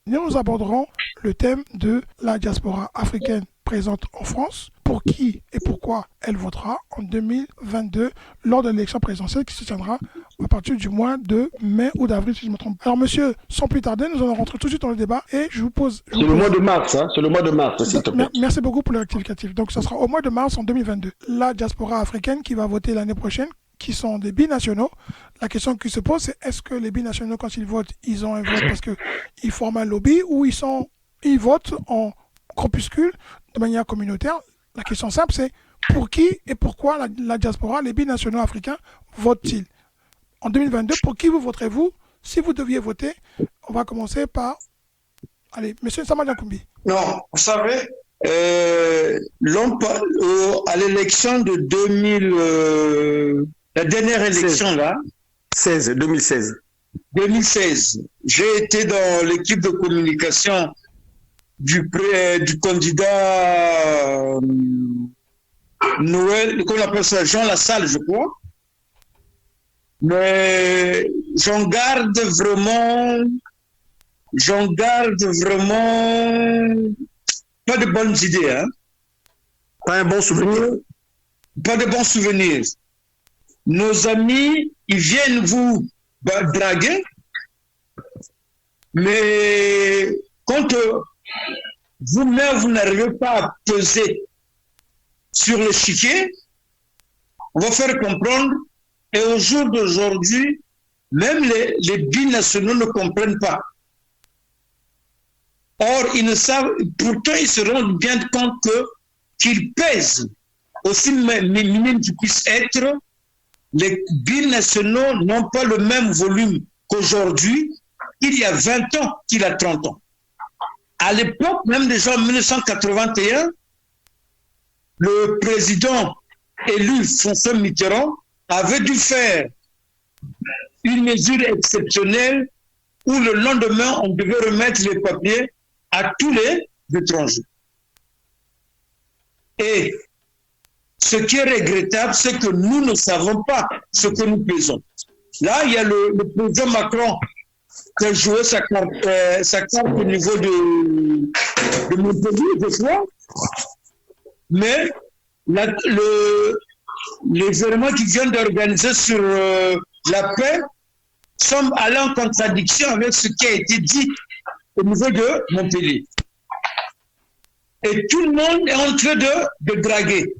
Nous aborderons le thème de la diaspora africaine présente en France, pour qui et pourquoi elle votera en 2022 lors de l'élection présidentielle qui se tiendra à partir du mois de mai ou d'avril, si je ne me trompe pas. Alors, monsieur, sans plus tarder, nous allons rentrer tout de suite dans le débat et je vous pose. C'est le mois de mars, hein? C'est le mois de mars, s'il te plaît. Merci beaucoup pour le rectificatif. Donc, ça sera au mois de mars en 2022. La diaspora africaine qui va voter l'année prochaine, qui sont des binationaux. La question qui se pose, c'est est-ce que les binationaux, quand ils votent, ils ont un vote parce qu'ils forment un lobby ou ils votent en groupuscule de manière communautaire? La question simple, c'est pour qui et pourquoi la diaspora, les binationaux africains, votent-ils? En 2022, pour qui vous voterez-vous? Si vous deviez voter, on va commencer par... Allez, monsieur Samadjan Koumbi. Non, vous savez, à l'élection de 2000, la dernière élection là, 2016, j'ai été dans l'équipe de communication du candidat Noël, comment on appelle ça, Jean Lassalle, je crois. Mais j'en garde vraiment pas de bonnes idées, hein. Pas un bon souvenir. Pas de bons souvenirs. Nos amis, ils viennent vous draguer, mais quand vous-même, vous n'arrivez pas à peser sur l'échiquier, on va faire comprendre, et au jour d'aujourd'hui, même les binationaux ne comprennent pas. Or, ils ne savent, pourtant, ils se rendent bien compte qu'ils pèsent, aussi minime qu'ils puissent être, les binationaux n'ont pas le même volume qu'aujourd'hui, il y a 20 ans, qu'il y a 30 ans. À l'époque, même déjà en 1981, le président élu François Mitterrand avait dû faire une mesure exceptionnelle où le lendemain, on devait remettre les papiers à tous les étrangers. Et ce qui est regrettable, c'est que nous ne savons pas ce que nous pesons. Là, il y a le président Macron qui a joué sa carte au niveau de Montpellier, je crois. Mais les événements qui viennent d'organiser sur la paix semblent aller en contradiction avec ce qui a été dit au niveau de Montpellier. Et tout le monde est en train de draguer.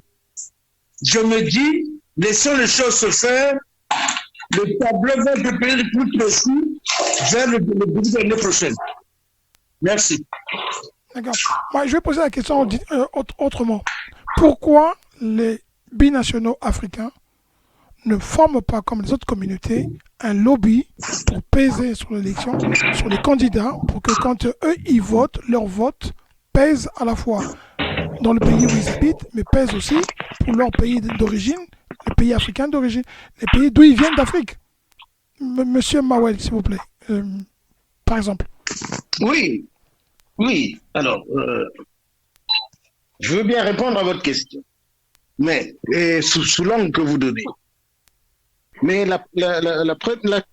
Je me dis, laissons les choses se faire. Le tableau va devenir plus précis vers le début de l'année prochaine. Merci. D'accord. Moi, je vais poser la question autrement. Pourquoi les binationaux africains ne forment pas, comme les autres communautés, un lobby pour peser sur l'élection, sur les candidats, pour que quand eux, ils votent, leur vote pèse à la fois dans le pays où ils habitent, mais pèse aussi pour leur pays d'origine, les pays africains d'origine, les pays d'où ils viennent d'Afrique. Monsieur Mawel, s'il vous plaît, par exemple. Oui, alors, je veux bien répondre à votre question, mais sous l'angle que vous donnez. Mais la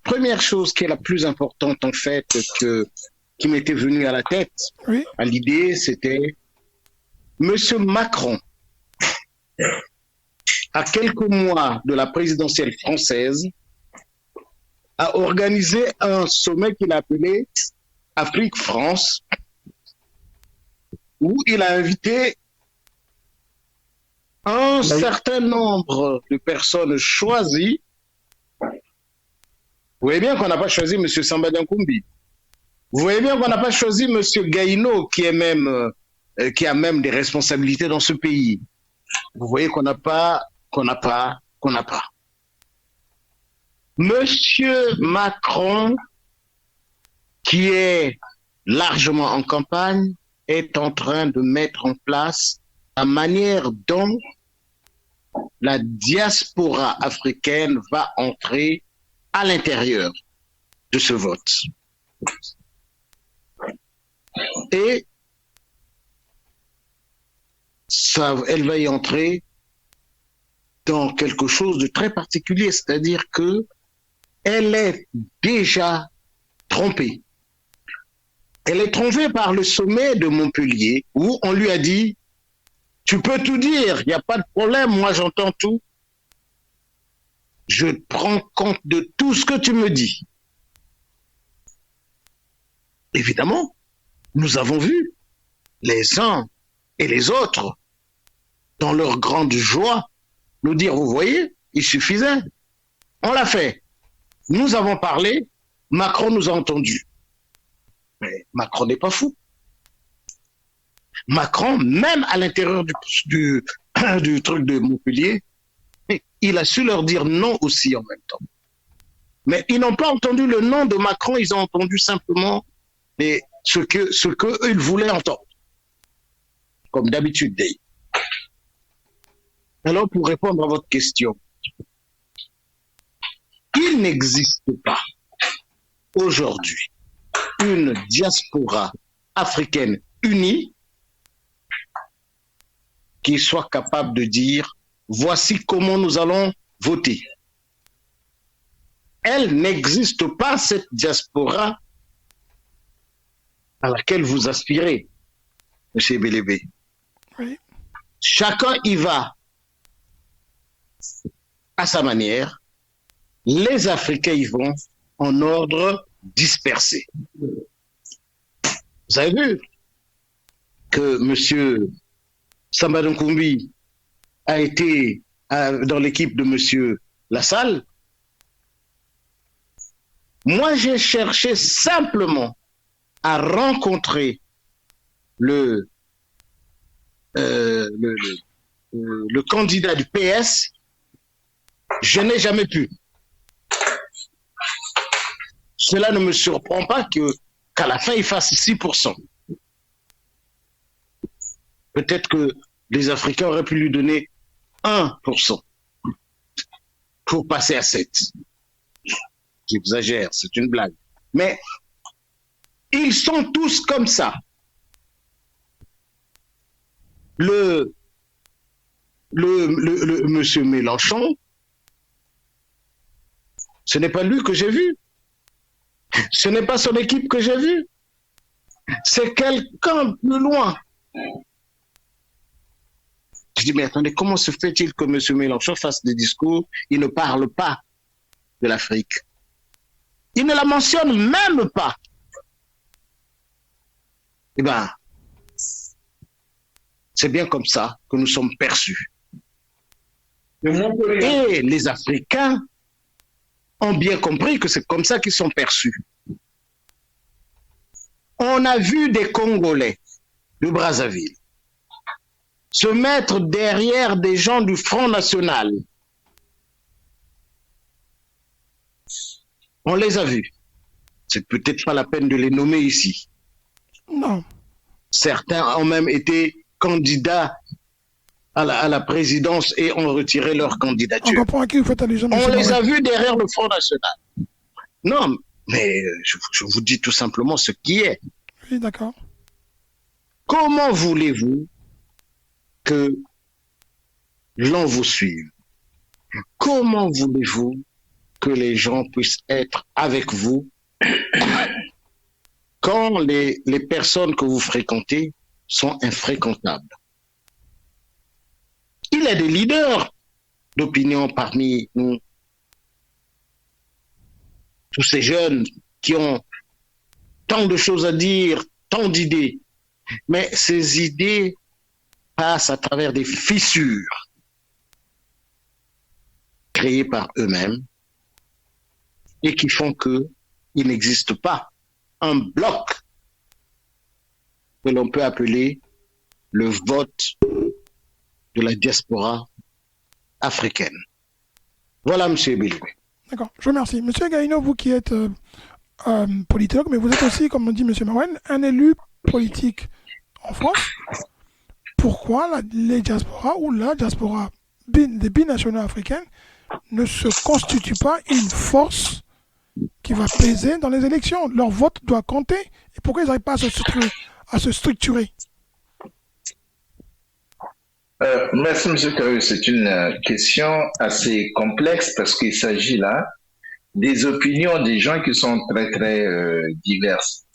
première chose qui est la plus importante, en fait, qui m'était venue à la tête, oui, à l'idée, c'était Monsieur Macron, à quelques mois de la présidentielle française, a organisé un sommet qu'il a appelé Afrique-France, où il a invité un certain nombre de personnes choisies. Vous voyez bien qu'on n'a pas choisi M. Samadjan Koumbi. Vous voyez bien qu'on n'a pas choisi M. Gaïno, qui a même des responsabilités dans ce pays. Vous voyez qu'on n'a pas. Monsieur Macron, qui est largement en campagne, est en train de mettre en place la manière dont la diaspora africaine va entrer à l'intérieur de ce vote. Et elle va y entrer dans quelque chose de très particulier, c'est-à-dire que elle est déjà trompée. Elle est trouvée par le sommet de Montpellier où on lui a dit « Tu peux tout dire, il n'y a pas de problème, moi j'entends tout. Je prends compte de tout ce que tu me dis. » Évidemment, nous avons vu les uns et les autres, dans leur grande joie, nous dire « Vous voyez, il suffisait. On l'a fait. Nous avons parlé, Macron nous a entendus. » Mais Macron n'est pas fou. Macron, même à l'intérieur du truc de Montpellier, il a su leur dire non aussi en même temps. Mais ils n'ont pas entendu le nom de Macron, ils ont entendu simplement ce que ils voulaient entendre. Comme d'habitude, d'ailleurs. Alors, pour répondre à votre question, il n'existe pas aujourd'hui une diaspora africaine unie qui soit capable de dire voici comment nous allons voter. Elle n'existe pas, cette diaspora à laquelle vous aspirez, M. Belébé. Oui. Chacun y va à sa manière. Les Africains y vont en ordre dispersé. Vous avez vu que M. Samba Nkoumbi a été dans l'équipe de M. Lassalle. Moi, j'ai cherché simplement à rencontrer le candidat du PS. Je n'ai jamais pu. Cela ne me surprend pas qu'à la fin, il fasse 6%. Peut-être que les Africains auraient pu lui donner 1% pour passer à 7%. J'exagère, c'est une blague. Mais ils sont tous comme ça. Le monsieur Mélenchon, ce n'est pas lui que j'ai vu. Ce n'est pas son équipe que j'ai vue. C'est quelqu'un plus loin. Je dis, mais attendez, comment se fait-il que M. Mélenchon fasse des discours, il ne parle pas de l'Afrique? Il ne la mentionne même pas. Eh bien, c'est bien comme ça que nous sommes perçus. Et les Africains ont bien compris que c'est comme ça qu'ils sont perçus. On a vu des Congolais de Brazzaville se mettre derrière des gens du Front National. On les a vus. C'est peut-être pas la peine de les nommer ici. Non. Certains ont même été candidats à la présidence et ont retiré leur candidature. On comprend à qui vous faites allusion. On les a vus derrière le Front National. Non, mais je vous dis tout simplement ce qui est. Oui, d'accord. Comment voulez-vous que l'on vous suive? Comment voulez-vous que les gens puissent être avec vous quand les personnes que vous fréquentez sont infréquentables? Il y a des leaders d'opinion parmi nous. Tous ces jeunes qui ont tant de choses à dire, tant d'idées. Mais ces idées passent à travers des fissures créées par eux-mêmes et qui font qu'il n'existe pas un bloc que l'on peut appeler le vote de la diaspora africaine. Voilà, M. Belébé. D'accord, je vous remercie. Monsieur Gaïno, vous qui êtes politologue, mais vous êtes aussi, comme on dit M. Mawen, un élu politique en France. Pourquoi les diasporas ou la diaspora des binationaux africaines ne se constitue pas une force qui va peser dans les élections? Leur vote doit compter. Et pourquoi ils n'arrivent pas à se structurer? Merci, M. Caillou. C'est une question assez complexe parce qu'il s'agit là des opinions des gens qui sont très, très diverses.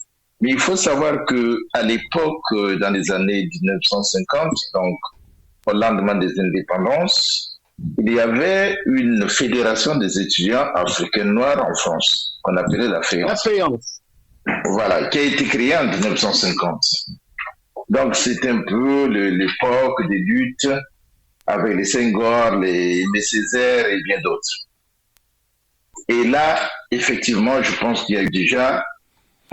Mais il faut savoir qu'à l'époque, dans les années 1950, donc au lendemain des indépendances, il y avait une fédération des étudiants africains noirs en France, qu'on appelait la FEANF. La séance. Voilà, qui a été créée en 1950. Donc c'est un peu l'époque des luttes avec les Senghor, les Césaire et bien d'autres. Et là, effectivement, je pense qu'il y a eu déjà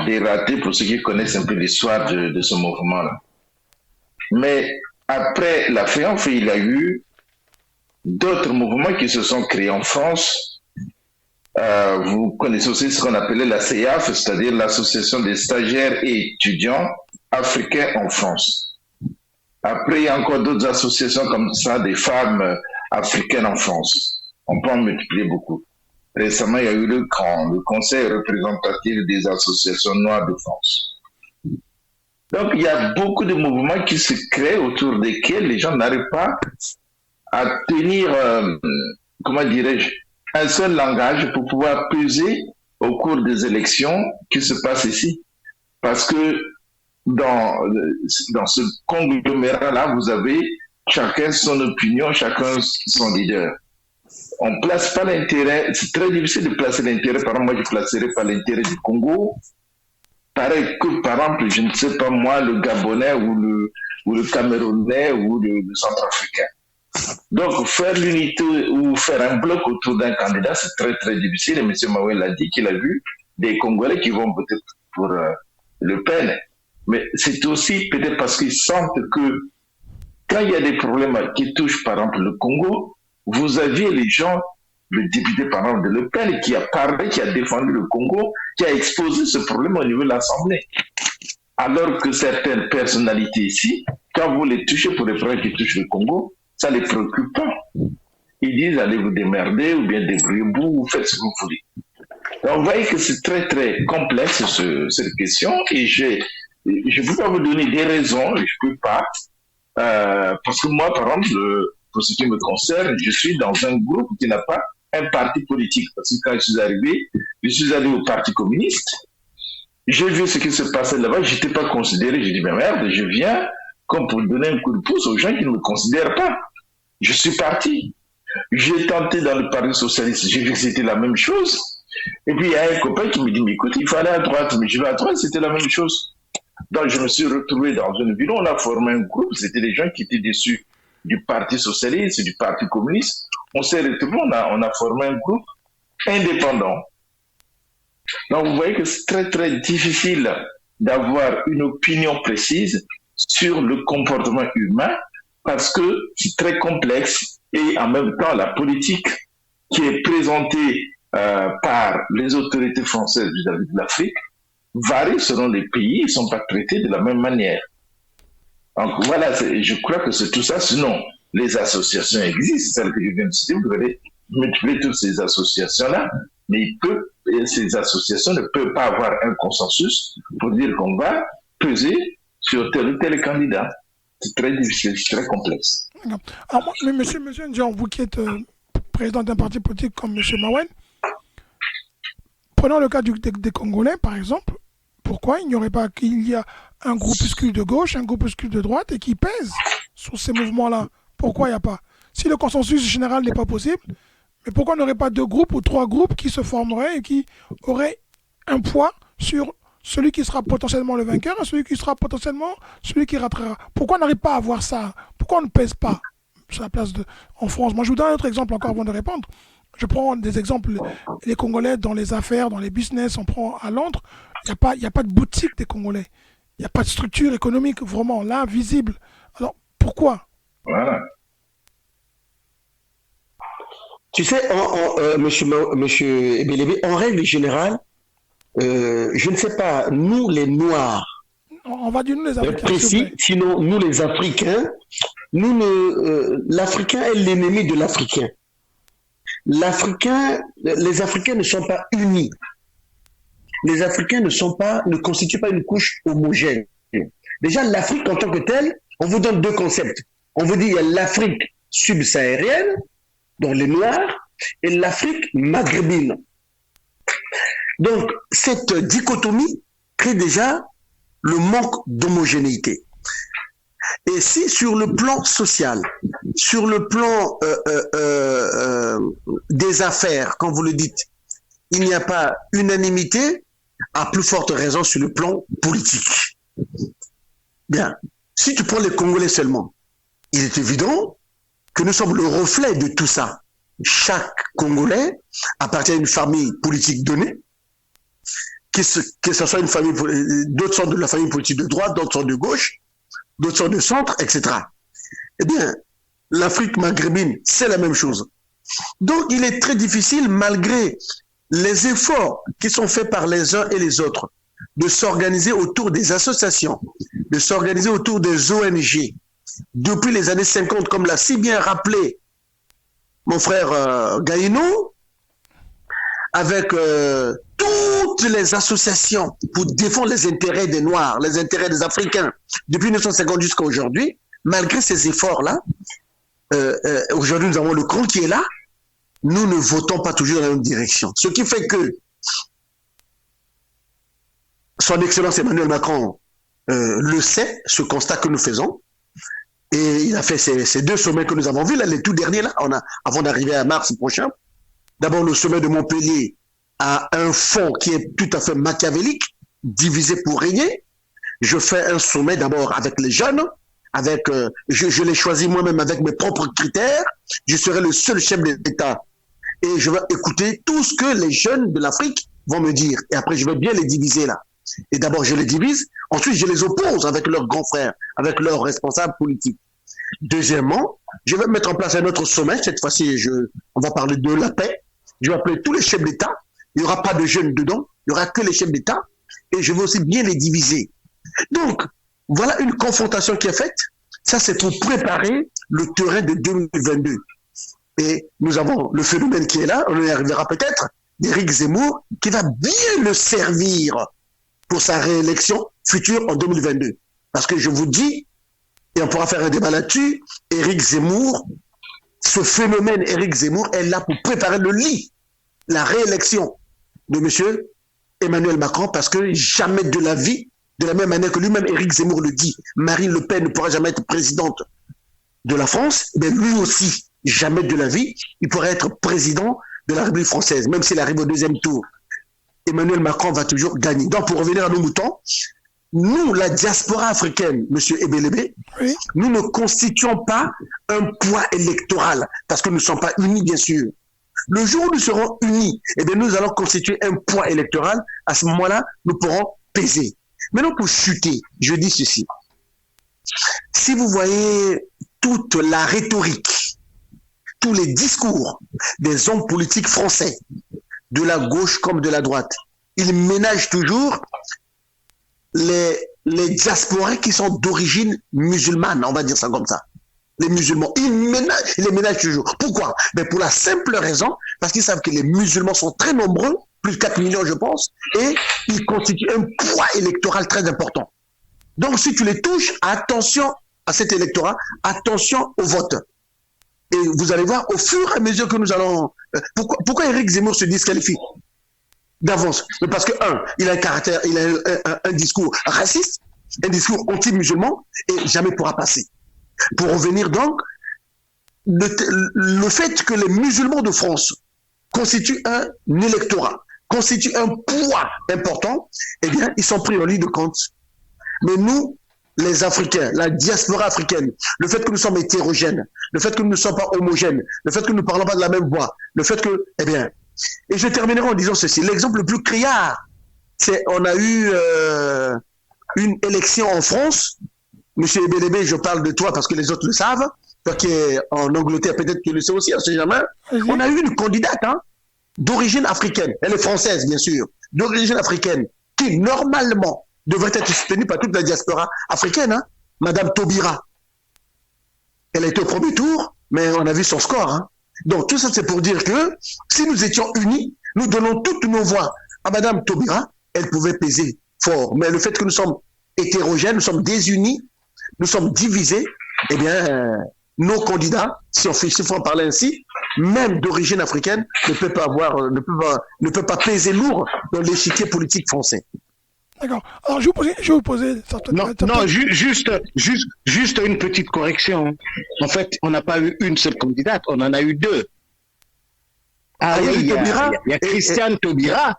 des ratés pour ceux qui connaissent un peu l'histoire de ce mouvement-là. Mais après la FEANF, il y a eu d'autres mouvements qui se sont créés en France. Vous connaissez aussi ce qu'on appelait la CEAF, c'est-à-dire l'Association des stagiaires et étudiants africains en France. Après, il y a encore d'autres associations comme ça, des femmes africaines en France. On peut en multiplier beaucoup. Récemment, il y a eu le Conseil représentatif des associations noires de France. Donc, il y a beaucoup de mouvements qui se créent autour desquels les gens n'arrivent pas à tenir, comment dirais-je, un seul langage pour pouvoir peser au cours des élections qui se passent ici. Parce que dans ce conglomérat-là, vous avez chacun son opinion, chacun son leader. On ne place pas l'intérêt, c'est très difficile de placer l'intérêt. Par exemple, moi, je placerai pas l'intérêt du Congo. Pareil que, par exemple, je ne sais pas moi, le Gabonais ou le Camerounais ou le Centrafricain. Donc, faire l'unité ou faire un bloc autour d'un candidat, c'est très, très difficile. Et M. Mawel l'a dit qu'il a vu des Congolais qui vont peut-être pour Le Pen. Mais c'est aussi peut-être parce qu'ils sentent que quand il y a des problèmes qui touchent, par exemple, le Congo, vous aviez les gens, le député, par exemple, de Le Pen, qui a parlé, qui a défendu le Congo, qui a exposé ce problème au niveau de l'Assemblée. Alors que certaines personnalités ici, quand vous les touchez pour les problèmes qui touchent le Congo, ça ne les préoccupe pas. Ils disent allez vous démerder ou bien débrouillez-vous, vous faites ce que vous voulez. Donc, vous voyez que c'est très très complexe cette question et je ne peux pas vous donner des raisons, je ne peux pas, parce que moi, par exemple, pour ce qui me concerne, je suis dans un groupe qui n'a pas un parti politique. Parce que quand je suis allé au Parti communiste, j'ai vu ce qui se passait là-bas, je n'étais pas considéré, j'ai dit mais merde, je viens comme pour donner un coup de pouce aux gens qui ne me considèrent pas. Je suis parti. J'ai tenté dans le Parti socialiste, j'ai vu que c'était la même chose. Et puis il y a un copain qui me dit, mais écoute, il faut aller à droite, mais je vais à droite, c'était la même chose. Donc je me suis retrouvé dans une ville, on a formé un groupe, c'était des gens qui étaient déçus du Parti socialiste et du Parti communiste. On s'est retrouvés, on a formé un groupe indépendant. Donc vous voyez que c'est très très difficile d'avoir une opinion précise sur le comportement humain parce que c'est très complexe et en même temps la politique qui est présentée par les autorités françaises vis-à-vis de l'Afrique varie selon les pays, ils ne sont pas traités de la même manière. Donc voilà, je crois que c'est tout ça. Sinon, les associations existent, celles que je viens de citer, vous allez multiplier toutes ces associations-là, mais ces associations ne peuvent pas avoir un consensus pour dire qu'on va peser sur tel ou tel candidat. C'est très difficile, c'est très complexe. Alors, mais monsieur Ndian, vous qui êtes président d'un parti politique comme M. Mawel, prenons le cas des Congolais, par exemple. Pourquoi il n'y aurait pas qu'il y a un groupuscule de gauche, un groupuscule de droite et qui pèse sur ces mouvements-là? Pourquoi il n'y a pas? Si le consensus général n'est pas possible, mais pourquoi il n'y aurait pas 2 groupes ou 3 groupes qui se formeraient et qui auraient un poids sur celui qui sera potentiellement le vainqueur et celui qui sera potentiellement celui qui ratera? Pourquoi on n'arrive pas à avoir ça? Pourquoi on ne pèse pas sur la place en France? Moi, je vous donne un autre exemple encore avant de répondre. Je prends des exemples, les Congolais dans les affaires, dans les business, on prend à Londres, il n'y a pas de boutique des Congolais. Il n'y a pas de structure économique vraiment là, visible. Alors, pourquoi? Voilà. Tu sais, monsieur Ebelebe, en règle générale, je ne sais pas, nous les Noirs, on va dire nous les Africains. Précis, sinon nous les Africains, l'Africain est l'ennemi de l'Africain. Les Africains ne sont pas unis. Les Africains ne constituent pas une couche homogène. Déjà, l'Afrique en tant que telle, on vous donne 2 concepts. On vous dit il y a l'Afrique subsaharienne, dont les Noirs, et l'Afrique maghrébine. Donc, cette dichotomie crée déjà le manque d'homogénéité. Et si sur le plan social, sur le plan des affaires, quand vous le dites, il n'y a pas unanimité, à plus forte raison sur le plan politique. Bien, si tu prends les Congolais seulement, il est évident que nous sommes le reflet de tout ça. Chaque Congolais appartient à une famille politique donnée, que ce soit une famille, d'autres sont de la famille politique de droite, d'autres sont de gauche, d'autres sont de centre, etc. Eh bien, l'Afrique maghrébine, c'est la même chose. Donc, il est très difficile, malgré les efforts qui sont faits par les uns et les autres, de s'organiser autour des associations, de s'organiser autour des ONG. Depuis les années 50, comme l'a si bien rappelé mon frère Gaïno, avec toutes les associations pour défendre les intérêts des Noirs, les intérêts des Africains, depuis 1950 jusqu'à aujourd'hui, malgré ces efforts-là, aujourd'hui nous avons le camp qui est là, nous ne votons pas toujours dans la même direction. Ce qui fait que son Excellence Emmanuel Macron le sait, ce constat que nous faisons, et il a fait ces deux sommets que nous avons vus, là, les tout derniers, là, avant d'arriver à mars prochain. D'abord, le sommet de Montpellier a un fond qui est tout à fait machiavélique, divisé pour régner. Je fais un sommet d'abord avec les jeunes, avec, je l'ai choisi moi-même avec mes propres critères. Je serai le seul chef d'État et je vais écouter tout ce que les jeunes de l'Afrique vont me dire. Et après, je vais bien les diviser là. Et d'abord, je les divise. Ensuite, je les oppose avec leurs grands frères, avec leurs responsables politiques. Deuxièmement, je vais mettre en place un autre sommet. Cette fois-ci, on va parler de la paix. Je vais appeler tous les chefs d'État. Il n'y aura pas de jeunes dedans. Il n'y aura que les chefs d'État. Et je vais aussi bien les diviser. Donc, voilà une confrontation qui est faite. Ça, c'est pour préparer le terrain de 2022. Et nous avons le phénomène qui est là. On y arrivera peut-être. d'Éric Zemmour, qui va bien le servir pour sa réélection future en 2022. Parce que je vous dis, et on pourra faire un débat là-dessus, Éric Zemmour, ce phénomène Éric Zemmour est là pour préparer le lit, la réélection de M. Emmanuel Macron, parce que jamais de la vie, de la même manière que lui-même Éric Zemmour le dit, Marine Le Pen ne pourra jamais être présidente de la France, mais lui aussi, jamais de la vie, il pourrait être président de la République française, même s'il arrive au deuxième tour. Emmanuel Macron va toujours gagner. Donc, pour revenir à nos moutons, nous, la diaspora africaine, M. Ebelebe, oui, nous ne constituons pas un poids électoral, parce que nous ne sommes pas unis, bien sûr. Le jour où nous serons unis, eh bien, nous allons constituer un poids électoral. À ce moment-là, nous pourrons peser. Maintenant, pour chuter, je dis ceci. Si vous voyez toute la rhétorique, tous les discours des hommes politiques français, de la gauche comme de la droite, ils ménagent toujours les diasporas qui sont d'origine musulmane, on va dire ça comme ça. Les musulmans, ils les ménagent toujours. Pourquoi? Ben pour la simple raison, parce qu'ils savent que les musulmans sont très nombreux, plus de 4 millions je pense, et ils constituent un poids électoral très important. Donc si tu les touches, attention à cet électorat, attention au vote. Et vous allez voir, au fur et à mesure que nous allons... Pourquoi Éric Zemmour se disqualifie d'avance? Parce que, il a un caractère, il a un discours raciste, un discours anti-musulman, et jamais pourra passer. Pour revenir donc, le fait que les musulmans de France constituent un électorat, constituent un poids important, eh bien, ils sont pris en ligne de compte. Mais nous, les Africains, la diaspora africaine, le fait que nous sommes hétérogènes, le fait que nous ne sommes pas homogènes, le fait que nous ne parlons pas de la même voix, le fait que, eh bien, et je terminerai en disant ceci, l'exemple le plus criard, c'est on a eu une élection en France, Monsieur Ebelebe, je parle de toi parce que les autres le savent, toi qui es en Angleterre, peut-être que tu le sais aussi, on ne sait jamais, on a eu une candidate d'origine africaine, elle est française bien sûr, d'origine africaine, qui normalement devrait être soutenue par toute la diaspora africaine, Madame Taubira. Elle a été au premier tour, mais on a vu son score. Donc tout ça c'est pour dire que si nous étions unis, nous donnons toutes nos voix à Madame Taubira, elle pouvait peser fort. Mais le fait que nous sommes hétérogènes, nous sommes désunis, nous sommes divisés, eh bien, nos candidats, si on faut en parler ainsi, même d'origine africaine, ne peut pas peser lourd dans l'échiquier politique français. D'accord. Alors, je vais vous poser Non, juste une petite correction. En fait, on n'a pas eu une seule candidate, on en a eu deux. Ah oui, il y a Christiane Taubira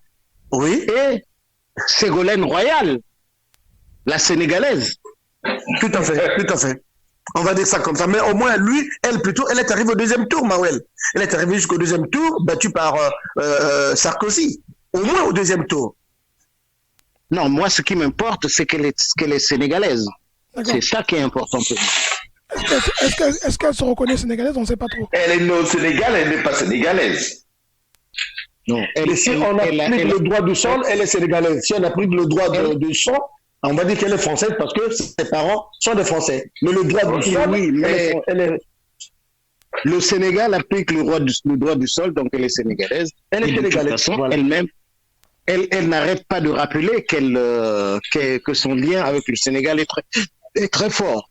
Oui. et Ségolène Royal, la Sénégalaise. Tout à fait. On va dire ça comme ça. Mais au moins, elle est arrivée au deuxième tour, Mawel. Elle est arrivée jusqu'au deuxième tour, battue par Sarkozy. Au moins au deuxième tour. Non, moi, ce qui m'importe, c'est qu'elle est sénégalaise. D'accord. C'est ça qui est important pour moi. Est-ce qu'elle se reconnaît sénégalaise? On ne sait pas trop. Elle est née au Sénégal, elle n'est pas sénégalaise. Non, Et si on applique le droit du sol, elle est sénégalaise. Si on applique le droit du sol, on va dire qu'elle est française parce que ses parents sont des Français. Mais le droit du sol, oui, mais elle est... le Sénégal applique le droit du sol, donc elle est sénégalaise. Elle est Et de toute sénégalaise, façon, voilà. elle-même, elle n'arrête pas de rappeler que son lien avec le Sénégal est très fort.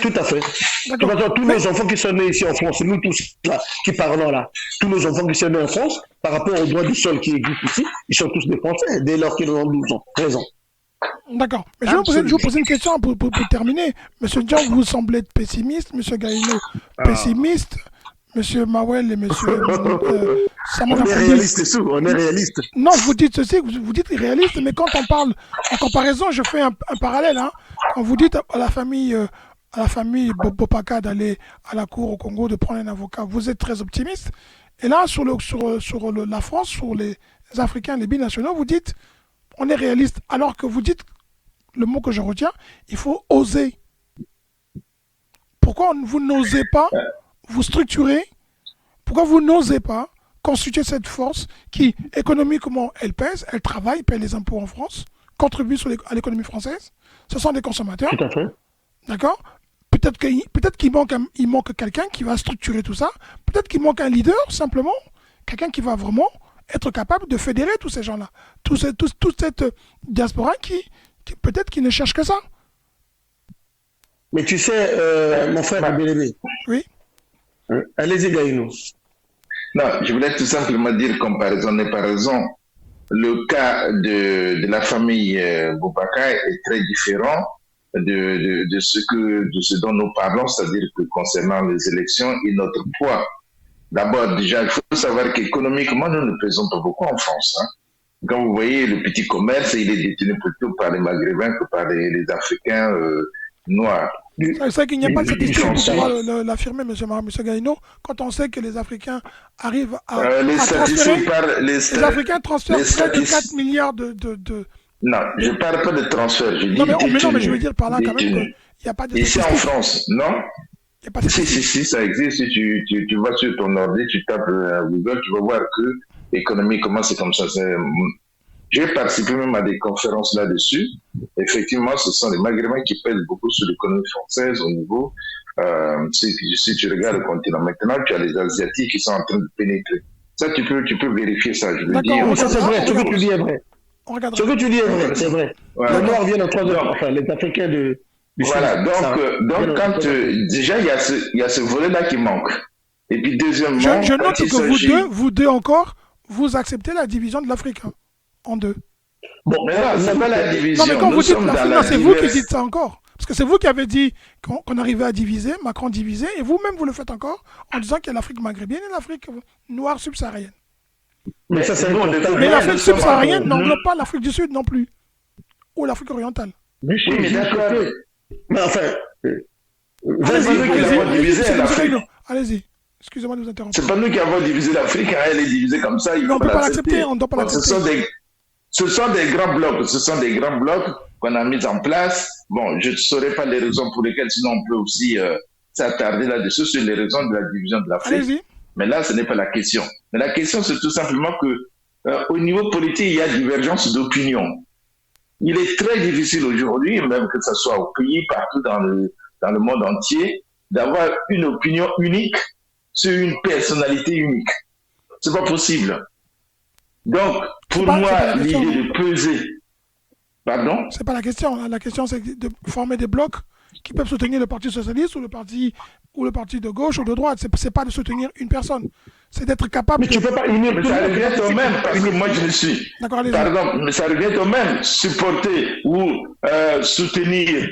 Tout à fait. De toute façon, tous nos enfants qui sont nés ici en France, nous tous là, qui parlons là, tous nos enfants qui sont nés en France, par rapport au droit du sol qui existe ici, ils sont tous des Français dès lors qu'ils ont 12 ans, 13 ans. D'accord. Mais je vais vous poser une question pour terminer. Monsieur Diop, vous semblez être pessimiste. Monsieur Gaïno, pessimiste. Monsieur Mawel et monsieur On est réaliste, on est réaliste. Non, vous dites ceci, vous dites réaliste, mais quand on parle en comparaison, je fais un parallèle. Hein. Quand vous dites à la famille Bopaka d'aller à la cour au Congo, de prendre un avocat, vous êtes très optimiste. Et là, sur la France, sur les Africains, les binationaux, vous dites on est réaliste. Alors que vous dites, le mot que je retiens, il faut oser. Pourquoi vous n'osez pas vous structurer? Pourquoi vous n'osez pas constituer cette force qui, économiquement, elle pèse, elle travaille, paie les impôts en France, contribue à l'économie française? Ce sont des consommateurs. Tout à fait. D'accord? Peut-être qu'il manque quelqu'un qui va structurer tout ça. Peut-être qu'il manque un leader, simplement. Quelqu'un qui va vraiment être capable de fédérer tous ces gens-là. Toute cette diaspora qui peut-être qui ne cherche que ça. Mais tu sais, mon frère bien-aimé. Oui. Allez-y, Gaïno. Non, je voulais tout simplement dire, comparaison n'est pas raison. Le cas de la famille Boubacar est très différent de ce dont nous parlons, c'est-à-dire que concernant les élections et notre poids. D'abord, déjà, il faut savoir qu'économiquement, nous ne pesons pas beaucoup en France. Hein. Quand vous voyez le petit commerce, il est détenu plutôt par les Maghrébins que par les Africains noirs. C'est vrai qu'il n'y a pas de statistique pour pouvoir l'affirmer, M. Gaïno, quand on sait que les Africains arrivent à transférer. Les Africains transfèrent près de 4 milliards de... Non, je ne parle pas de transfert. Je dis non, mais je veux dire par là quand même qu'il n'y a pas de statistique. Ici en France, non? Il n'y a pas de statistique. Si, ça existe. Si tu vas sur ton ordi, tu tapes Google, tu vas voir que économiquement, c'est comme ça. J'ai participé même à des conférences là-dessus. Effectivement, ce sont les Maghrébins qui pèsent beaucoup sur l'économie française au niveau. Si tu regardes le continent, maintenant, tu as les Asiatiques qui sont en train de pénétrer. Ça, tu peux vérifier ça. Je le dis. Ça, c'est vrai. Ce que tu dis est vrai. Ce que tu dis est vrai, c'est vrai. Voilà. Les Noirs viennent en troisième, enfin, les Africains du voilà, donc quand déjà, il y a ce volet-là qui manque. Et puis, deuxièmement. Je note que vous deux encore, vous acceptez la division de l'Afrique en deux. Bon, mais là, c'est pas la division. Non, mais quand vous dites l'Afrique, c'est vous qui dites ça encore. Parce que c'est vous qui avez dit qu'on arrivait à diviser, Macron divisé, et vous-même, vous le faites encore en disant qu'il y a l'Afrique maghrébine et l'Afrique noire subsaharienne. Mais ça, c'est mais l'Afrique subsaharienne n'englobe pas l'Afrique du Sud non plus. Ou l'Afrique orientale. Oui, mais d'accord. Mais enfin. Allez-y. Excusez-moi de vous interrompre. C'est pas nous qui avons divisé l'Afrique, elle est divisée comme ça. Non, on ne peut pas l'accepter, on ne doit pas l'accepter. Ce sont des grands blocs, qu'on a mis en place. Bon, je ne saurais pas les raisons pour lesquelles, sinon on peut aussi s'attarder là-dessus sur les raisons de la division de l'Afrique. Allez-y. Mais là, ce n'est pas la question. Mais la question, c'est tout simplement que au niveau politique, il y a divergence d'opinion. Il est très difficile aujourd'hui, même que ce soit au pays, partout dans le monde entier, d'avoir une opinion unique sur une personnalité unique. C'est pas possible. Donc, pour moi, l'idée de peser... Pardon? C'est pas la question. La question, c'est de former des blocs qui peuvent soutenir le Parti socialiste ou le Parti ou le parti de gauche ou de droite. C'est pas de soutenir une personne. C'est d'être capable Mais tu ne peux pas unir Mais tout le ça monde. revient au même, parce que moi je me suis. D'accord, allez-y. Pardon, mais ça revient au même. Supporter ou soutenir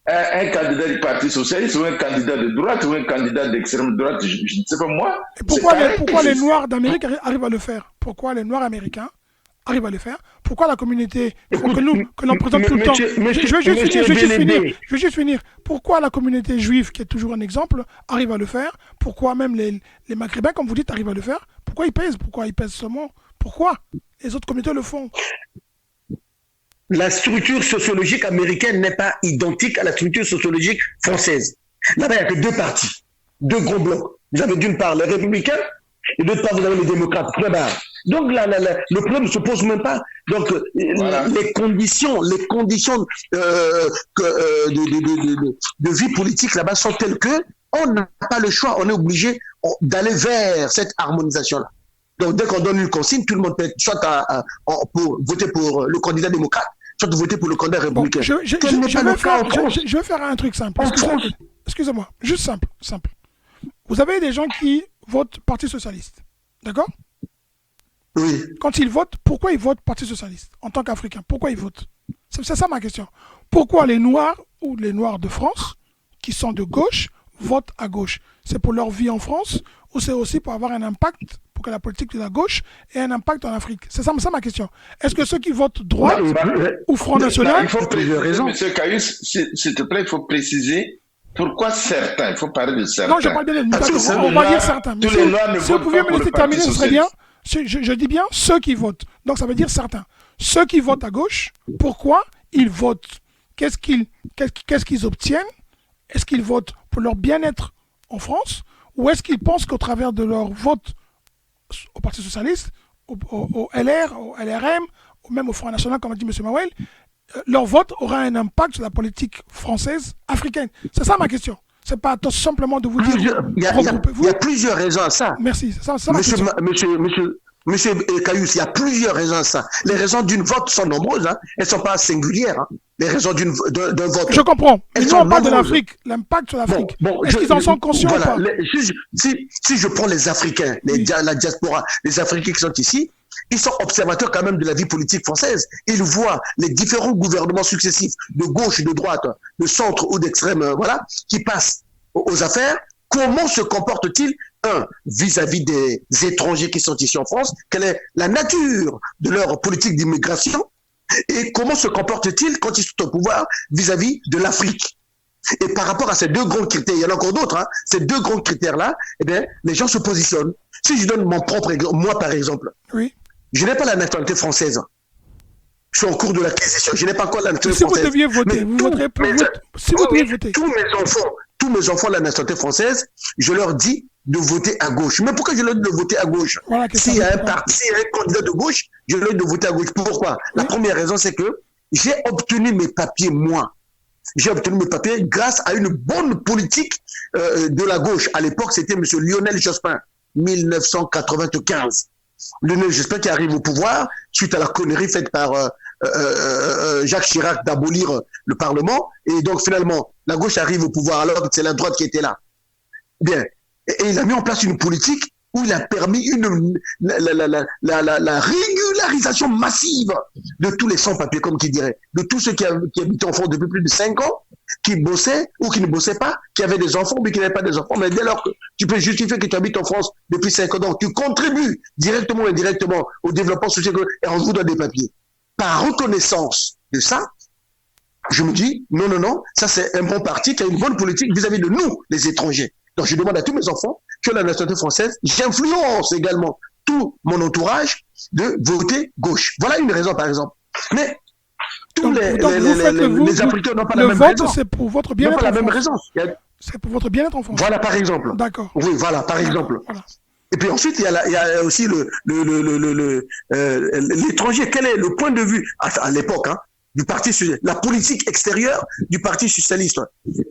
un candidat du Parti socialiste ou un candidat de droite ou un candidat d'extrême droite, je ne sais pas moi. Et pourquoi les Noirs d'Amérique arrivent à le faire? Pourquoi les Noirs américains arrivent à le faire? Pourquoi la communauté que l'on présente tout le temps? Je veux juste finir. Pourquoi la communauté juive, qui est toujours un exemple, arrive à le faire? Pourquoi même les Maghrébins, comme vous dites, arrivent à le faire? Pourquoi ils pèsent? Pourquoi ils pèsent seulement? Pourquoi les autres communautés le font? La structure sociologique américaine n'est pas identique à la structure sociologique française. Là-bas, il n'y a que deux partis, deux gros blocs. Vous avez d'une part les républicains et d'autre part, vous avez les démocrates. Donc, le problème ne se pose même pas. Donc, voilà. les conditions de vie politique là-bas sont telles que on n'a pas le choix. On est obligé d'aller vers cette harmonisation-là. Donc, dès qu'on donne une consigne, tout le monde peut être soit pour voter pour le candidat démocrate, soit voter pour le candidat républicain. Bon, je vais faire un truc simple. Excusez-moi, juste simple. Vous avez des gens qui votent Parti socialiste, d'accord? Oui. Quand ils votent, pourquoi ils votent Parti socialiste en tant qu'Africains? Pourquoi ils votent? C'est ça ma question. Pourquoi les Noirs ou les Noirs de France, qui sont de gauche, votent à gauche? C'est pour leur vie en France ou c'est aussi pour avoir un impact, pour que la politique de la gauche ait un impact en Afrique? C'est ça ma question. Est-ce que ceux qui votent droite ou Front National... Il faut préciser, M. Caius, s'il te plaît, il faut préciser pourquoi certains. Il faut parler de certains. Non, je parle bien de... On va dire certains. Tous les Noirs ne si vous votent pouviez pas me pour laisser le Parti terminer, ce serait socialiste. bien. Je dis bien ceux qui votent. Donc ça veut dire certains. Ceux qui votent à gauche, pourquoi ils votent? Qu'est-ce qu'ils obtiennent? Est-ce qu'ils votent pour leur bien-être en France? Ou est-ce qu'ils pensent qu'au travers de leur vote au Parti Socialiste, au LR, au LRM, ou même au Front National, comme a dit M. Mawel, leur vote aura un impact sur la politique française africaine? C'est ça ma question. C'est pas simplement de vous dire... Il y a plusieurs raisons à ça. Merci. C'est ça ma question. Monsieur Caius, il y a plusieurs raisons à ça. Les raisons d'une vote sont nombreuses. Hein. Elles ne sont pas singulières. Hein. Les raisons d'un vote. Je comprends. Elles Nous, on parle de l'Afrique. L'impact sur l'Afrique. Est-ce qu'ils en sont conscients ou pas? Si je prends les Africains, la diaspora, les Africains qui sont ici, ils sont observateurs quand même de la vie politique française. Ils voient les différents gouvernements successifs, de gauche, de droite, de centre ou d'extrême, qui passent aux affaires. Comment se comportent-ils, vis-à-vis des étrangers qui sont ici en France? Quelle est la nature de leur politique d'immigration? Et comment se comportent-ils quand ils sont au pouvoir vis-à-vis de l'Afrique? Et par rapport à ces deux grands critères, il y en a encore d'autres, hein, ces deux grands critères-là, eh bien, les gens se positionnent. Si je donne mon propre exemple, moi par exemple, oui. Je n'ai pas la nationalité française. Je suis en cours de l'acquisition. Je n'ai pas encore la nationalité française. Si vous deviez voter, vous voterez pour... Si vous deviez voter. Tous mes enfants de la nationalité française, je leur dis de voter à gauche. Mais pourquoi je leur dis de voter à gauche? Voilà, s'il y a un parti, s'il y a un candidat de gauche, je leur dis de voter à gauche. Pourquoi? La première raison, c'est que j'ai obtenu mes papiers, moi. J'ai obtenu mes papiers grâce à une bonne politique de la gauche. À l'époque, c'était M. Lionel Jospin, 1995. Lionel Jospin qui arrive au pouvoir suite à la connerie faite par Jacques Chirac d'abolir le Parlement. Et donc, finalement, la gauche arrive au pouvoir alors que c'est la droite qui était là. Bien. Et il a mis en place une politique où il a permis la régularisation massive de tous les sans-papiers, comme qui dirait, de tous ceux qui habitaient en France depuis plus de 5 ans, qui bossaient ou qui ne bossaient pas, qui avaient des enfants mais qui n'avaient pas des enfants. Mais dès lors que tu peux justifier que tu habites en France depuis 5 ans, donc tu contribues directement ou indirectement au développement social et on vous donne des papiers. Par reconnaissance de ça, je me dis, non, ça c'est un bon parti qui a une bonne politique vis-à-vis de nous, les étrangers. Donc je demande à tous mes enfants qui ont la nationalité française, j'influence également tout mon entourage de voter gauche. Voilà une raison par exemple. Mais tous les Africains n'ont pas la même raison. C'est pour votre bien-être en France. Pas la même raison. C'est pour votre bien-être en France. Voilà par exemple. D'accord. Oui, voilà par exemple. Voilà. Et puis ensuite, il y a aussi l'étranger. Quel est le point de vue à l'époque du parti, la politique extérieure du Parti socialiste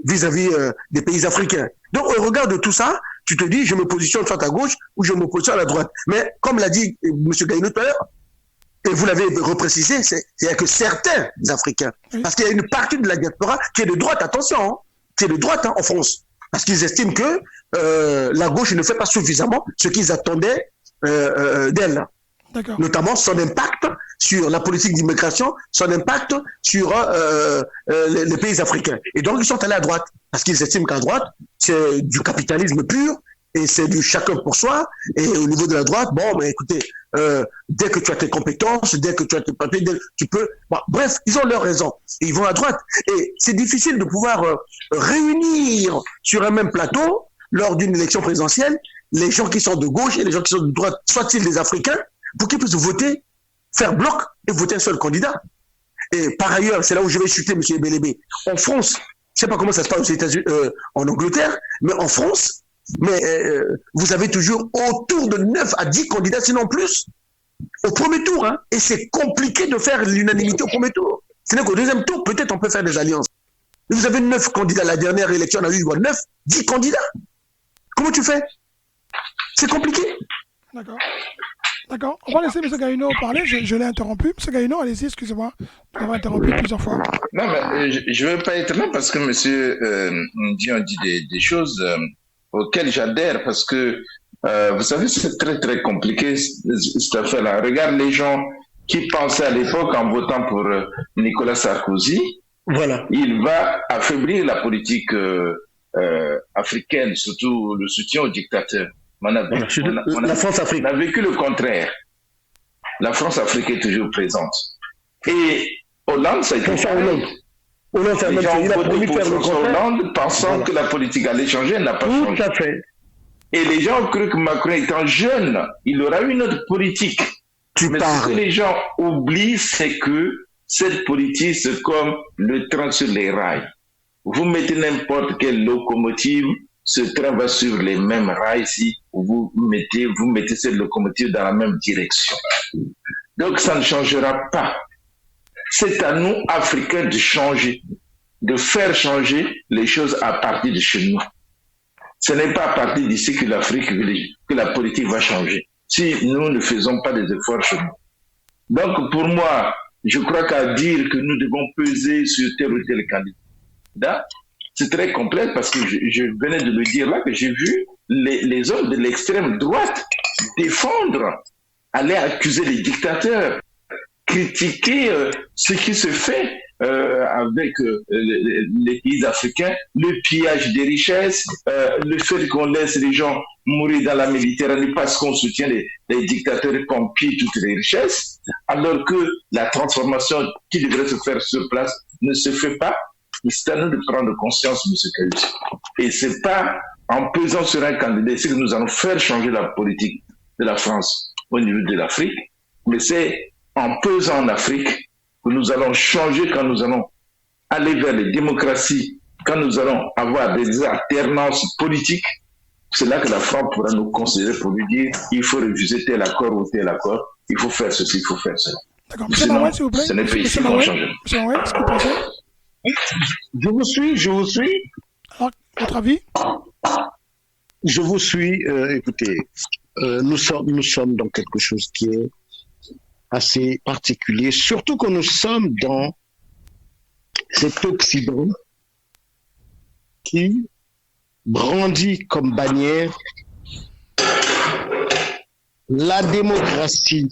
vis-à-vis des pays africains. Donc, au regard de tout ça, tu te dis, je me positionne soit à gauche ou je me positionne à la droite. Mais comme l'a dit M. Gaïno tout à l'heure, et vous l'avez reprécisé, il n'y a que certains Africains. Parce qu'il y a une partie de la diaspora qui est de droite, attention, qui est de droite en France. parce qu'ils estiment que la gauche ne fait pas suffisamment ce qu'ils attendaient d'elle. D'accord. Notamment son impact sur la politique d'immigration, son impact sur les pays africains. Et donc, ils sont allés à droite, parce qu'ils estiment qu'à droite, c'est du capitalisme pur, et c'est du chacun pour soi. Et au niveau de la droite, bon, mais écoutez, dès que tu as tes compétences, dès que tu as tes papiers, tu peux... Bon, bref, ils ont leur raison. Et ils vont à droite. Et c'est difficile de pouvoir réunir sur un même plateau, lors d'une élection présidentielle, les gens qui sont de gauche et les gens qui sont de droite, soit-ils des Africains, pour qu'ils puissent voter, faire bloc et voter un seul candidat. Et par ailleurs, c'est là où je vais chuter, M. Ebelebe. En France, je ne sais pas comment ça se passe aux États-Unis, en Angleterre, mais en France, vous avez toujours autour de 9 à 10 candidats, sinon plus, au premier tour. Hein, et c'est compliqué de faire l'unanimité au premier tour. Ce n'est qu'au deuxième tour, peut-être on peut faire des alliances. Mais vous avez 9 candidats. La dernière élection, on a eu 9, 10 candidats. Comment tu fais? C'est compliqué. D'accord. D'accord. On va laisser M. Gaïno parler. Je l'ai interrompu. M. Gaïno, allez-y, excusez-moi. Vous m'avez interrompu plusieurs fois. Non, mais je ne veux pas être là parce que M. Ndion dit des choses auxquelles j'adhère parce que, vous savez, c'est très, très compliqué cette affaire-là. Regarde les gens qui pensaient à l'époque en votant pour Nicolas Sarkozy. Voilà. Il va affaiblir la politique africaine, surtout le soutien aux dictateurs. La France-Afrique. On a vécu le contraire. La France-Afrique est toujours présente. Et Hollande, ça a été pareil. Hollande, les gens ont voté pour François Hollande pensant que la politique allait changer, elle n'a pas changé. Tout à fait. Et les gens ont cru que Macron étant jeune, il aura une autre politique. Mais ce que les gens oublient, c'est que cette politique, c'est comme le train sur les rails. Vous mettez n'importe quelle locomotive, ce train va suivre les mêmes rails si vous mettez cette locomotive dans la même direction. Donc ça ne changera pas. C'est à nous, Africains, de changer, de faire changer les choses à partir de chez nous. Ce n'est pas à partir d'ici que l'Afrique, que la politique va changer, si nous ne faisons pas des efforts chez nous. Donc pour moi, je crois qu'à dire que nous devons peser sur tel ou tel candidat, c'est très complexe parce que je venais de le dire là, que j'ai vu les hommes de l'extrême droite défendre, aller accuser les dictateurs, critiquer ce qui se fait avec les pays africains, le pillage des richesses, le fait qu'on laisse les gens mourir dans la Méditerranée parce qu'on soutient les dictateurs et qu'on pille toutes les richesses, alors que la transformation qui devrait se faire sur place ne se fait pas. C'est à nous de prendre conscience, M. Kayus. Et c'est pas en pesant sur un candidat que nous allons faire changer la politique de la France au niveau de l'Afrique, mais c'est en pesant en Afrique que nous allons changer quand nous allons aller vers les démocraties, quand nous allons avoir des alternances politiques. C'est là que la France pourra nous considérer pour lui dire il faut refuser tel accord ou tel accord, il faut faire ceci, il faut faire cela. D'accord. M. Marouane, s'il vous plaît. Ce n'est pas ici qu'on change. M. Marouane, ce que vous pensez? Je vous suis. Alors, votre avis? Je vous suis. Écoutez, nous sommes dans quelque chose qui est assez particulier, surtout que nous sommes dans cet Occident qui brandit comme bannière la démocratie.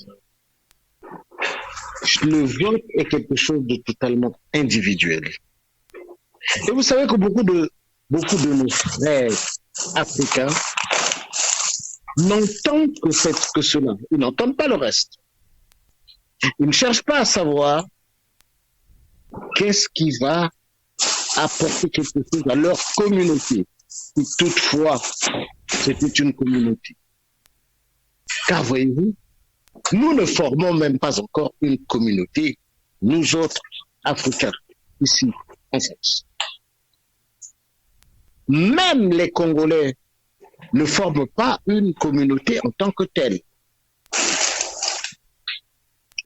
Le vote est quelque chose de totalement individuel. Et vous savez que beaucoup de nos frères africains n'entendent que cela. Ils n'entendent pas le reste. Ils ne cherchent pas à savoir qu'est-ce qui va apporter quelque chose à leur communauté. Si toutefois, c'était une communauté. Car voyez-vous, nous ne formons même pas encore une communauté, nous autres Africains, ici en France. Même les Congolais ne forment pas une communauté en tant que telle.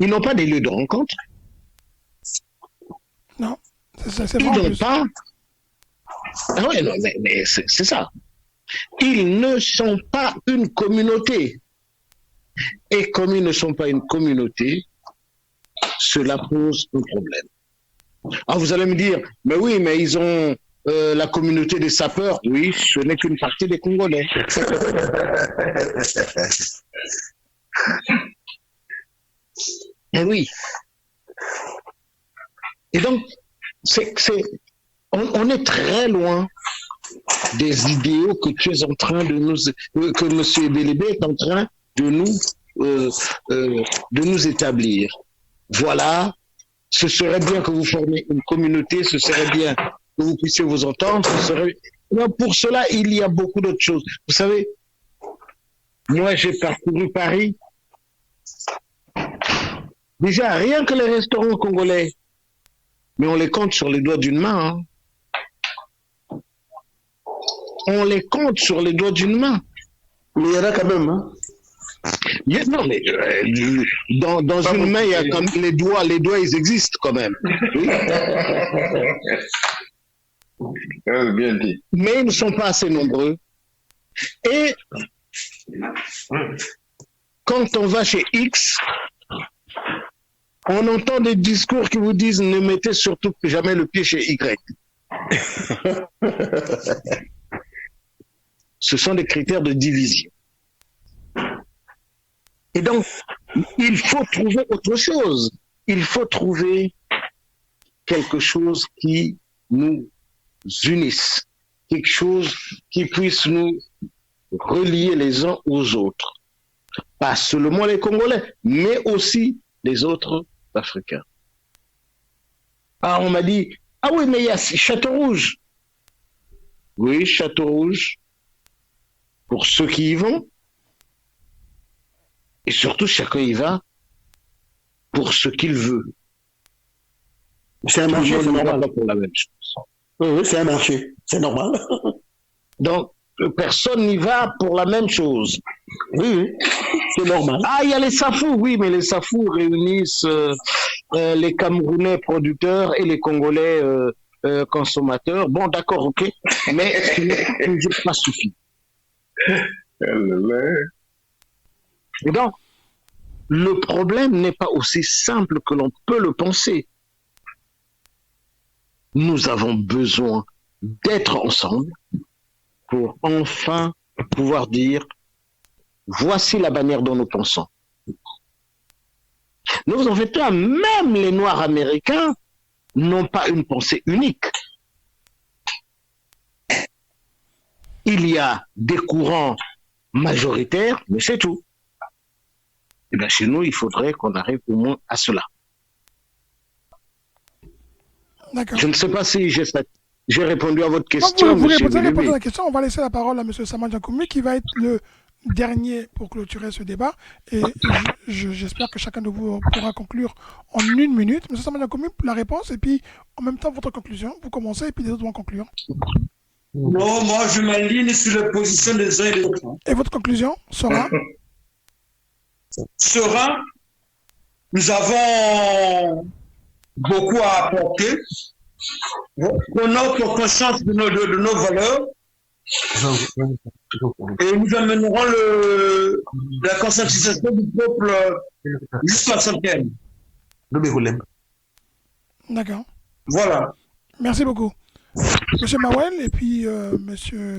Ils n'ont pas des lieux de rencontre. Non, c'est Ils n'ont pas. Ah ouais, non, mais c'est ça. Ils ne sont pas une communauté. Et comme ils ne sont pas une communauté, cela pose un problème. Alors vous allez me dire, mais oui, mais ils ont la communauté des sapeurs, oui, ce n'est qu'une partie des Congolais. Eh oui. Et donc, on est très loin des idéaux que tu es en train de nous, que M. Ebelebe est en train de nous établir. Voilà, ce serait bien que vous formiez une communauté, ce serait bien que vous puissiez vous entendre. Non, pour cela, il y a beaucoup d'autres choses. Vous savez, moi, j'ai parcouru Paris. Déjà, rien que les restaurants congolais, mais on les compte sur les doigts d'une main. Hein. On les compte sur les doigts d'une main. Mais il y en a quand même. Hein. Non, mais dans une main, il y a comme les doigts, ils existent quand même. Oui. Bien dit. Mais ils ne sont pas assez nombreux. Et quand on va chez X, on entend des discours qui vous disent ne mettez surtout jamais le pied chez Y. Ce sont des critères de division. Et donc, il faut trouver autre chose. Il faut trouver quelque chose qui nous unisse, quelque chose qui puisse nous relier les uns aux autres. Pas seulement les Congolais, mais aussi les autres Africains. Ah, on m'a dit, ah oui, mais il y a Château-Rouge. Oui, Château-Rouge, pour ceux qui y vont. Et surtout, chacun y va pour ce qu'il veut. C'est un marché, c'est normal. Pas pour la même chose. Oui, c'est un marché, c'est normal. Donc, personne n'y va pour la même chose. Oui, c'est normal. Ah, il y a les Safou, oui, mais les Safou réunissent les Camerounais producteurs et les Congolais consommateurs. Bon, d'accord, ok, mais ce n'est toujours pas suffisant. Et donc, le problème n'est pas aussi simple que l'on peut le penser. Nous avons besoin d'être ensemble pour enfin pouvoir dire voici la manière dont nous pensons. Nous en fait même les Noirs américains n'ont pas une pensée unique. Il y a des courants majoritaires, mais c'est tout. Et bien chez nous, il faudrait qu'on arrive au moins à cela. D'accord. Je ne sais pas si j'ai répondu à votre question. Vous répondez à la question. On va laisser la parole à M. Sama Djakoumi qui va être le dernier pour clôturer ce débat. Et j'espère que chacun de vous pourra conclure en 1 minute. M. Sama Djakoumi, la réponse et puis en même temps votre conclusion. Vous commencez et puis les autres vont conclure. Non, moi je m'aligne sur la position des uns et des autres. Et votre conclusion sera nous avons beaucoup à apporter. On a conscience de nos valeurs et nous amènerons la conscientisation du peuple jusqu'à son terme. D'accord. Voilà. Merci beaucoup. Monsieur Mawel et puis Monsieur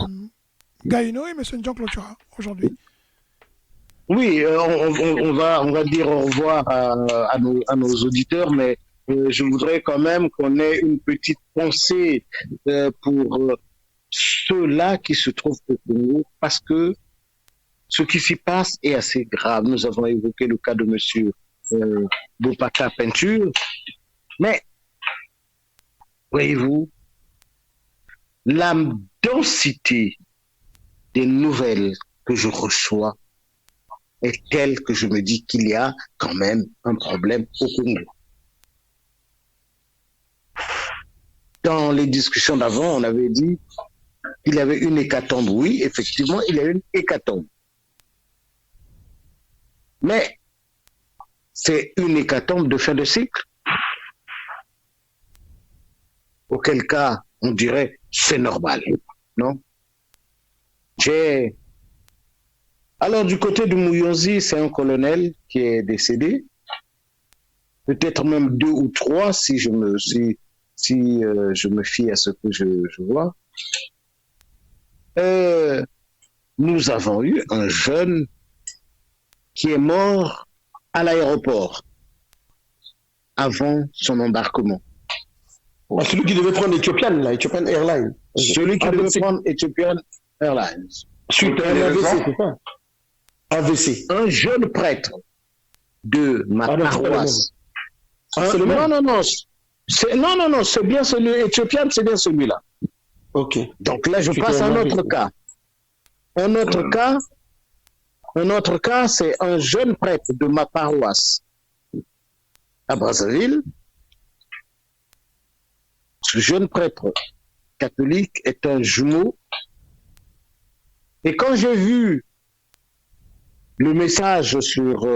Gaïno et Monsieur Ndjan clôturera aujourd'hui. Oui, on va dire au revoir à nos auditeurs, mais je voudrais quand même qu'on ait une petite pensée pour ceux-là qui se trouvent au Congo, parce que ce qui s'y passe est assez grave. Nous avons évoqué le cas de Monsieur Bopaka Peinture, mais voyez-vous, la densité des nouvelles que je reçois est telle que je me dis qu'il y a quand même un problème au Congo. Dans les discussions d'avant, on avait dit qu'il y avait une hécatombe. Oui, effectivement, il y a une hécatombe. Mais c'est une hécatombe de fin de cycle. Auquel cas, on dirait c'est normal, non? Alors, du côté de Mouyonzi, c'est un colonel qui est décédé. Peut-être même 2 ou 3, si si je me fie à ce que je vois, nous avons eu un jeune qui est mort à l'aéroport avant son embarquement. Celui qui devait prendre Ethiopian Airlines. Celui qui devait prendre Ethiopian Airlines. Suite à un AVC, c'est ça? AVC. Un jeune prêtre de ma paroisse. C'est le même? Non, c'est bien celui Ethiopian, c'est bien celui-là. Ok. Donc là, je passe à un autre cas. Un autre cas, c'est un jeune prêtre de ma paroisse à Brazzaville. Ce jeune prêtre catholique est un jumeau. Et quand j'ai vu le message sur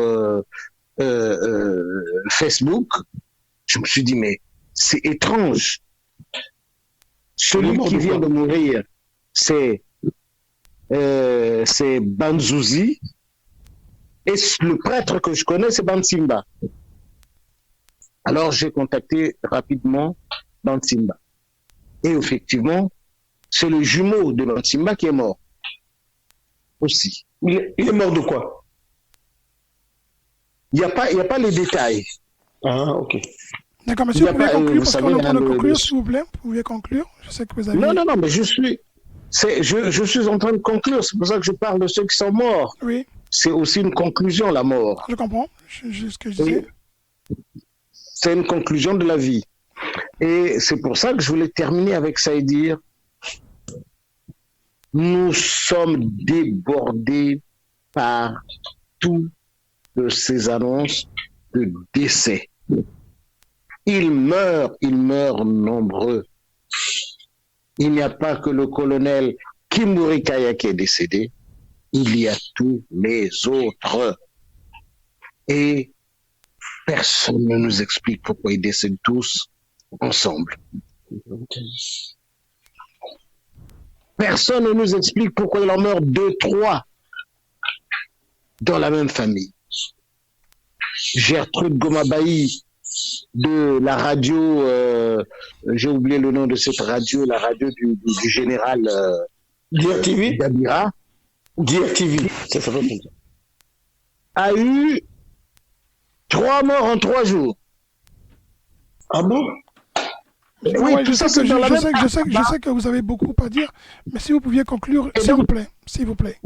Facebook, je me suis dit, mais c'est étrange. Celui qui vient de mourir, c'est Banzouzi. Et le prêtre que je connais, c'est Bansimba. Alors j'ai contacté rapidement Bansimba. Et effectivement, c'est le jumeau de Bansimba qui est mort. Aussi. Il est mort de quoi? Il n'y a pas les détails. Ah, ok. D'accord, monsieur, vous pouvez conclure parce qu'on est en train de conclure, s'il vous plaît. Vous pouvez conclure. Je sais que vous avez... Non, mais je suis en train de conclure. C'est pour ça que je parle de ceux qui sont morts. Oui. C'est aussi une conclusion, la mort. Je comprends. C'est ce que je disais. C'est une conclusion de la vie. Et c'est pour ça que je voulais terminer avec ça et dire, nous sommes débordés par toutes ces annonces de décès. Ils meurent nombreux. Il n'y a pas que le colonel Kimburi Kaya qui est décédé, il y a tous les autres. Et personne ne nous explique pourquoi ils décèdent tous ensemble. Personne ne nous explique pourquoi il en meurt 2, 3 dans la même famille. Gertrude Gomabaï de la radio, j'ai oublié le nom de cette radio, la radio du général DRTV Dabira. DRTV, ça s'appelle comme ça. A eu 3 morts en 3 jours. Ah bon? Oui, Oui, tout ça, c'est dans la même... Je sais que vous avez beaucoup à dire, mais si vous pouviez conclure, s'il vous plaît. S'il vous plaît.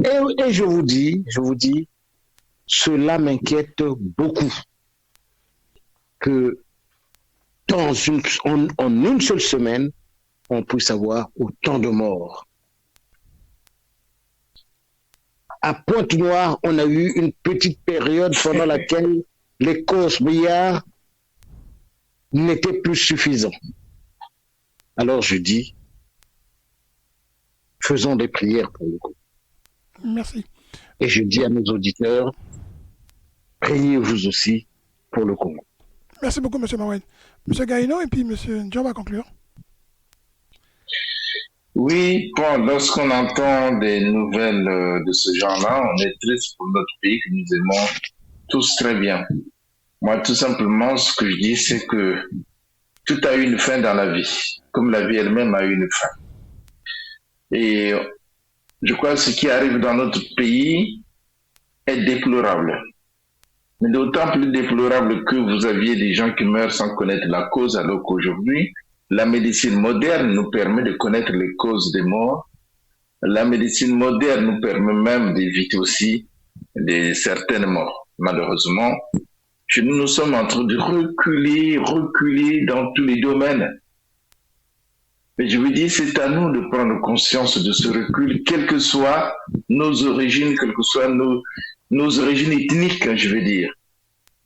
Et je vous dis, cela m'inquiète beaucoup que en une seule semaine, on puisse avoir autant de morts. À Pointe-Noire, on a eu une petite période pendant laquelle les causes billard n'étaient plus suffisants. Alors je dis, faisons des prières pour le coup. Merci. Et je dis à nos auditeurs, priez vous aussi pour le Congo. Merci beaucoup, M. Mawen. M. Gaïno et puis M. Ndion va conclure. Oui, bon, lorsqu'on entend des nouvelles de ce genre-là, on est triste pour notre pays que nous aimons tous très bien. Moi, tout simplement, ce que je dis, c'est que tout a eu une fin dans la vie, comme la vie elle-même a eu une fin. Et je crois que ce qui arrive dans notre pays est déplorable. Mais d'autant plus déplorable que vous aviez des gens qui meurent sans connaître la cause, alors qu'aujourd'hui, la médecine moderne nous permet de connaître les causes des morts. La médecine moderne nous permet même d'éviter aussi certaines morts. Malheureusement, nous sommes en train de reculer dans tous les domaines. Mais je vous dis, c'est à nous de prendre conscience de ce recul, quelles que soient nos origines, quelles que soient nos origines ethniques, je veux dire,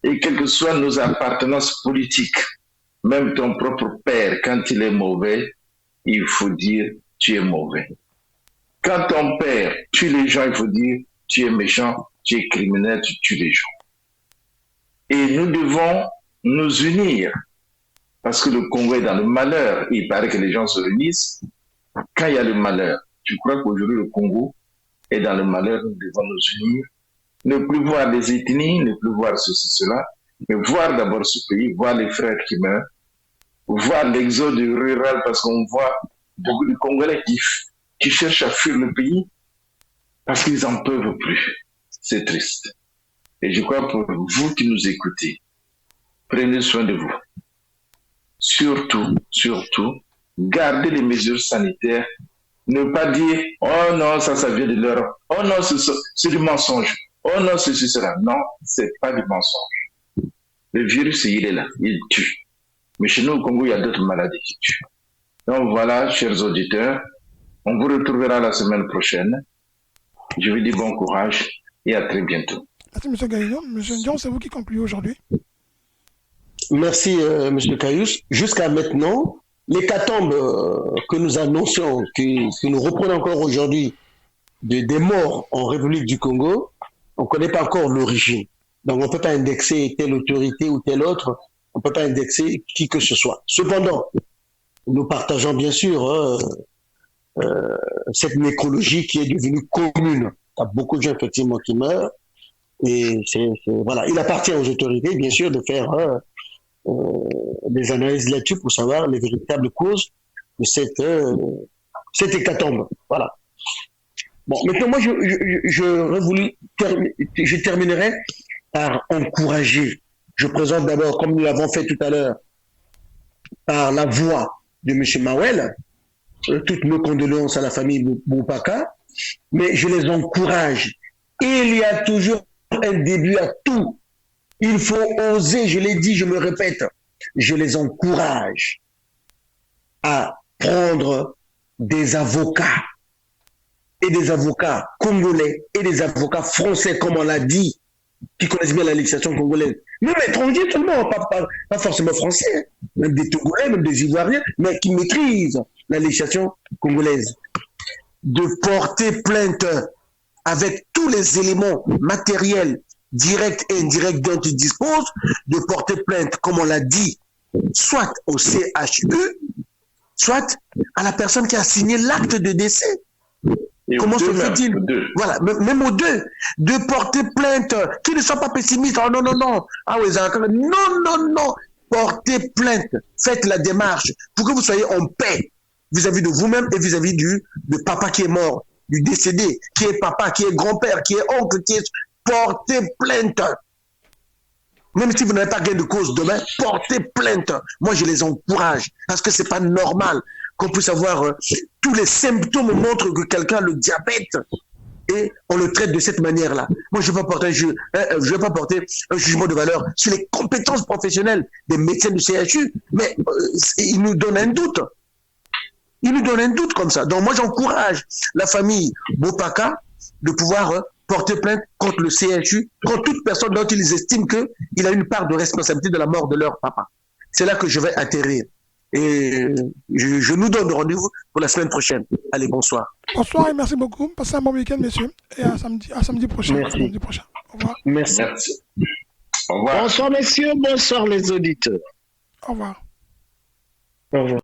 et quelles que soient nos appartenances politiques. Même ton propre père, quand il est mauvais, il faut dire tu es mauvais. Quand ton père tue les gens, il faut dire tu es méchant, tu es criminel, tu tues les gens. Et nous devons nous unir, parce que le Congo est dans le malheur. Il paraît que les gens se réunissent quand il y a le malheur. Je crois qu'aujourd'hui le Congo est dans le malheur, nous devons nous unir, ne plus voir les ethnies, ne plus voir ceci, cela, mais voir d'abord ce pays, voir les frères qui meurent, voir l'exode rural parce qu'on voit beaucoup de Congolais qui cherchent à fuir le pays parce qu'ils n'en peuvent plus. C'est triste. Et je crois pour vous qui nous écoutez, prenez soin de vous. Surtout, gardez les mesures sanitaires. Ne pas dire, oh non, ça vient de l'Europe. Oh non, c'est du mensonge. Oh non, c'est cela. Non, c'est pas du mensonge. Le virus, il est là, il tue. Mais chez nous au Congo, il y a d'autres maladies qui tuent. Donc voilà, chers auditeurs, on vous retrouvera la semaine prochaine. Je vous dis bon courage et à très bientôt. Merci, M. Gaillon. M. Ndion, c'est vous qui concluez aujourd'hui. Merci, M. Caius. Jusqu'à maintenant, l'hécatombe que nous annonçons, que nous reprenons encore aujourd'hui, des morts en République du Congo, on ne connaît pas encore l'origine. Donc on ne peut pas indexer telle autorité ou telle autre, on ne peut pas indexer qui que ce soit. Cependant, nous partageons bien sûr cette nécrologie qui est devenue commune. Il y a beaucoup de gens effectivement qui meurent. Et voilà, il appartient aux autorités, bien sûr, de faire des analyses là-dessus pour savoir les véritables causes de cette hécatombe. Voilà. Bon, maintenant, moi, je terminerai par encourager. Je présente d'abord, comme nous l'avons fait tout à l'heure, par la voix de M. Mawel, toutes nos condoléances à la famille Bopaka, mais je les encourage. Il y a toujours un début à tout. Il faut oser, je l'ai dit, je me répète, je les encourage à prendre des avocats, et des avocats congolais, et des avocats français, comme on l'a dit, qui connaissent bien la législation congolaise. Même étrangers seulement, pas forcément français, même des Togolais, même des Ivoiriens, mais qui maîtrisent la législation congolaise. De porter plainte avec tous les éléments matériels, directs et indirects dont ils disposent, de porter plainte, comme on l'a dit, soit au CHU, soit à la personne qui a signé l'acte de décès. Et comment se fait-il? Voilà, même aux deux, de porter plainte, qui ne sont pas pessimistes. Oh non, non, non. Ah oui, non. Portez plainte. Faites la démarche pour que vous soyez en paix vis-à-vis de vous-même et vis-à-vis de papa qui est mort, du décédé, qui est papa, qui est grand-père, qui est oncle, qui est... Portez plainte. Même si vous n'avez pas gain de cause demain, portez plainte. Moi, je les encourage parce que c'est pas normal qu'on puisse avoir tous les symptômes montrent que quelqu'un a le diabète et on le traite de cette manière-là. Moi, je ne vais pas porter un jugement de valeur sur les compétences professionnelles des médecins du CHU, mais ils nous donnent un doute. Ils nous donnent un doute comme ça. Donc moi, j'encourage la famille Bopaka de pouvoir porter plainte contre le CHU, contre toute personne dont ils estiment qu'il a une part de responsabilité de la mort de leur papa. C'est là que je vais atterrir. Et je nous donne rendez-vous pour la semaine prochaine. Allez, bonsoir. Bonsoir et merci beaucoup. Passez un bon week-end, messieurs. Et à samedi prochain. Merci. Samedi prochain. Au revoir. Merci. Au revoir. Bonsoir, messieurs. Bonsoir, les auditeurs. Au revoir. Au revoir.